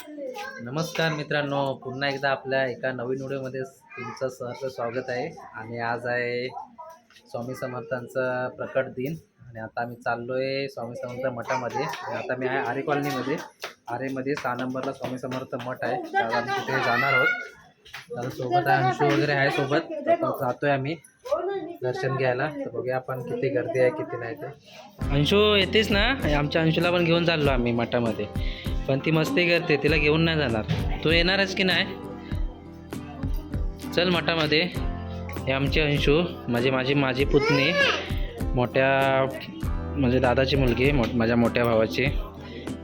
नमस्कार मित्रांनो, पुन्हा एकदा आपल्या एका नवीन व्हिडिओमध्ये तुमचं सहर्ष स्वागत आहे. आणि आज आहे स्वामी समर्थांचा प्रकट दिन. आणि आता आम्ही चाललो आहे स्वामी समर्थ मठामध्ये. आणि आता मी आहे आरे कॉलनीमध्ये. आरेमध्ये 6 नंबरला स्वामी समर्थ मठ आहे, तर आम्ही तिथे जाणार आहोत. तर सोबत अंशू वगैरे आहे सोबत. तर जातोय आम्ही दर्शन घ्यायला. तर बघूया आपण किती गर्दी आहे किती नाही ते. अंशू येतेस ना? आमच्या अंशूला पण घेऊन चाललो आम्ही मठामध्ये, पण ती मस्ती करते, तिला घेऊन नाही जाणार. तू येणारच की नाही? चल मठामध्ये. हे आमचे अंशू म्हणजे माझी पुतणी, मोठ्या म्हणजे दादाची मुलगी, माझ्या मोठ्या भावाची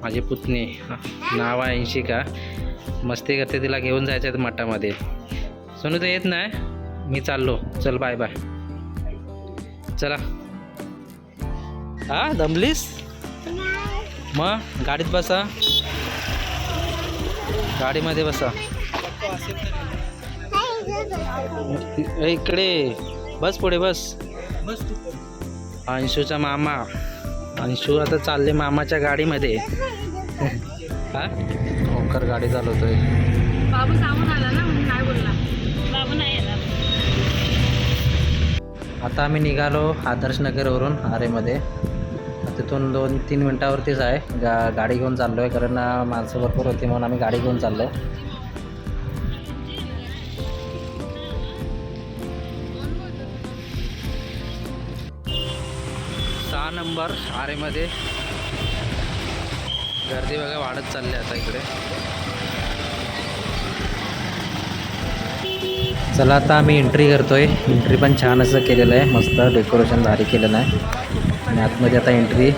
माझी पुतणी. नाव आहे अंशिका. मस्ती करते, तिला घेऊन जायचं आहे मठामध्ये. सोनू तर येत नाही, मी चाललो. चल बाय बाय. चला. हा दमलीस? मग गाडीत बसा, गाडीमध्ये बसा. इकडे बस, पुढे बस. अंशूचा मामा. अंशू आता चालले मामाच्या गाडीमध्ये. हा ओकर गाडी चालवतोय. बाबू सांगून आला ना, म्हणून नाही बोलला. बाबू नाही आला. आता आम्ही निघालो आदर्श नगरवरून आरेमध्ये. तिथून 2-3 मिनटावरतीच आहे. गाडी घेऊन चाललो आहे, कारण माणसं भरपूर होती म्हणून आम्ही गाडी घेऊन चाललो. 6 नंबर आरेमध्ये गर्दी बघा वाढत चालली आता इकडे. चला आता आम्ही एंट्री करतोय. एंट्री पण छान असं केलेलं आहे, मस्त डेकोरेशन भारी केलेलं आहे. आणि आतमध्ये आता एंट्री.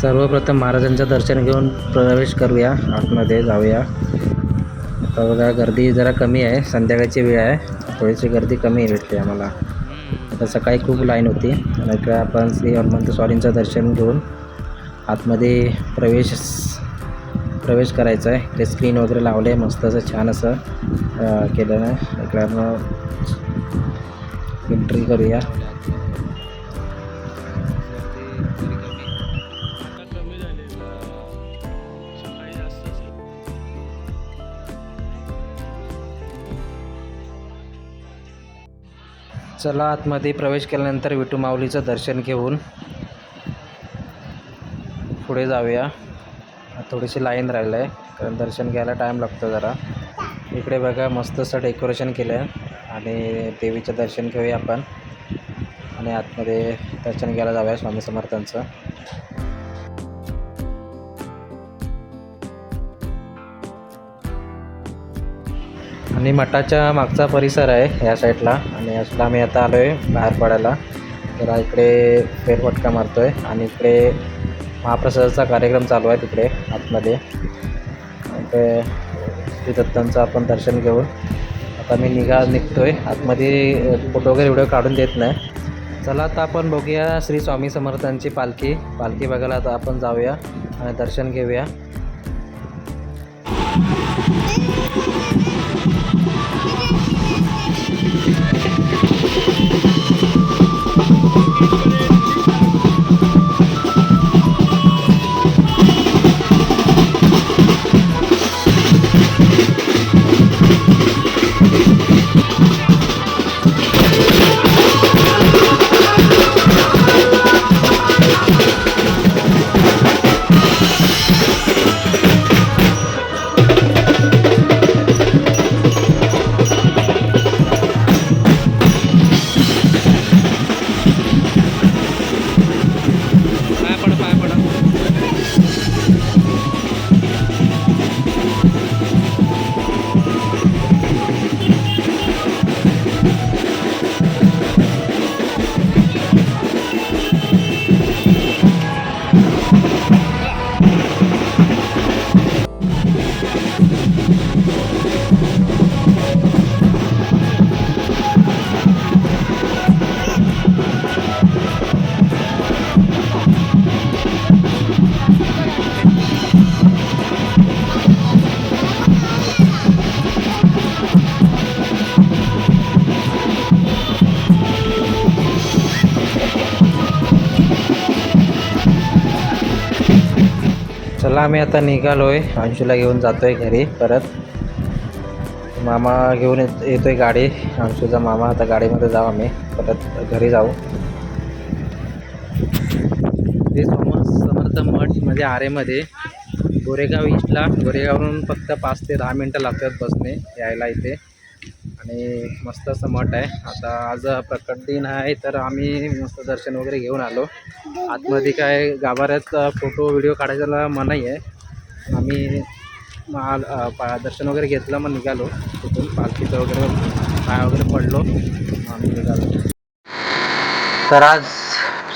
सर्वप्रथम महाराजांचं दर्शन घेऊन प्रवेश करूया, आतमध्ये जाऊया. आता बघा गर्दी जरा कमी आहे, संध्याकाळची वेळ आहे, थोडीशी गर्दी कमी भेटते आम्हाला. आता सकाळी खूप लाईन होती. आणि इकडे आपण श्री हनुमंत स्वामींचं दर्शन घेऊन आतमध्ये प्रवेश करायचा आहे. ते स्क्रीन वगैरे लावले, मस्त असं छान असं केलं आहे. इकडे मग एंट्री करूया. चला आतमध्ये प्रवेश केल्यानंतर विठू माऊलीचं दर्शन घेऊन पुढे जाऊया. थोडीशी लाईन राहिलं आहे, कारण दर्शन घ्यायला टाईम लागतो जरा. इकडे बघा मस्त असं डेकोरेशन केलं आहे. आणि देवीचं दर्शन घेऊया आपण, आणि आतमध्ये दर्शन घ्यायला जाऊया स्वामी समर्थांचं. आणि मठाच्या मागचा परिसर आहे या साईडला. आणि याला आम्ही आता आलो आहे बाहेर पडायला. तर इकडे फेरफटका मारतो आहे. आणि इकडे महाप्रसादाचा कार्यक्रम चालू आहे तिकडे आतमध्ये. इकडे श्री दत्तांचं आपण दर्शन घेऊन आता मी निघतो आहे. आतमध्ये फोटो वगैरे व्हिडिओ काढून देत नाही. चला आता आपण बघूया श्री स्वामी समर्थांची पालखी बघायला आता आपण जाऊया आणि दर्शन घेऊया. चला आम्ही आता निघालोय, अंशूला घेऊन जातोय घरी परत. मामा घेऊन येतोय गाडी, अंशूचा मामा. आता गाडीमध्ये जाऊ आम्ही परत घरी जाऊ. ते समर्थ मठ म्हणजे आरेमध्ये गोरेगाव ईस्टला, गोरेगाववरून फक्त 5 ते 10 मिनटं लागतात बसने यायला इथे. आणि मस्त असं मठ आहे. आता आज प्रकट दिन आहे तर आम्ही मस्त दर्शन वगैरे घेऊन आलो. आतमध्ये काय गाभाऱ्यात फोटो व्हिडिओ काढायला मनाई आहे. आम्ही दर्शन वगैरे घेतलं, मग निघालो तिथून. पालखीचं वगैरे पाय वगैरे पडलो, मग आम्ही निघालो. तर आज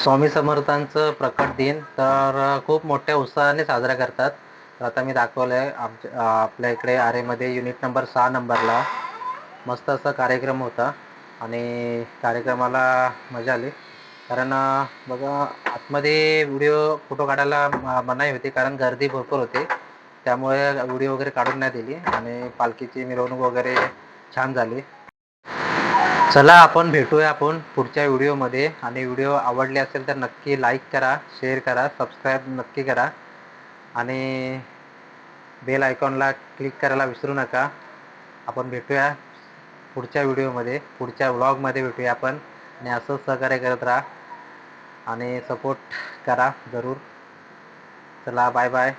स्वामी समर्थांचं प्रकट दिन तर खूप मोठ्या उत्साहाने साजरा करतात. तर आता मी दाखवलं आहे आपल्या इकडे आरेमध्ये युनिट नंबर 6 नंबरला मस्त असा कार्यक्रम होता. आणि कार्यक्रमाला मजा आली, कारण बघा आतमध्ये व्हिडिओ फोटो काढायला मनाई होती, कारण गर्दी भरपूर होती. त्यामुळे व्हिडिओ वगैरे काढून नाही दिली. आणि पालखीची मिरवणूक वगैरे छान झाली. चला आपण भेटूया आपण पुढच्या व्हिडिओमध्ये. आणि व्हिडिओ आवडले असेल तर नक्की लाईक करा, शेअर करा, सबस्क्राईब नक्की करा. आणि बेल आयकॉनला क्लिक करायला विसरू नका. आपण भेटूया पुढच्या व्हिडिओमध्ये, पुढच्या व्लॉगमध्ये भेटूया आपण. आणि असंच सहकार्य करत राहा आणि सपोर्ट करा जरूर. चला बाय बाय.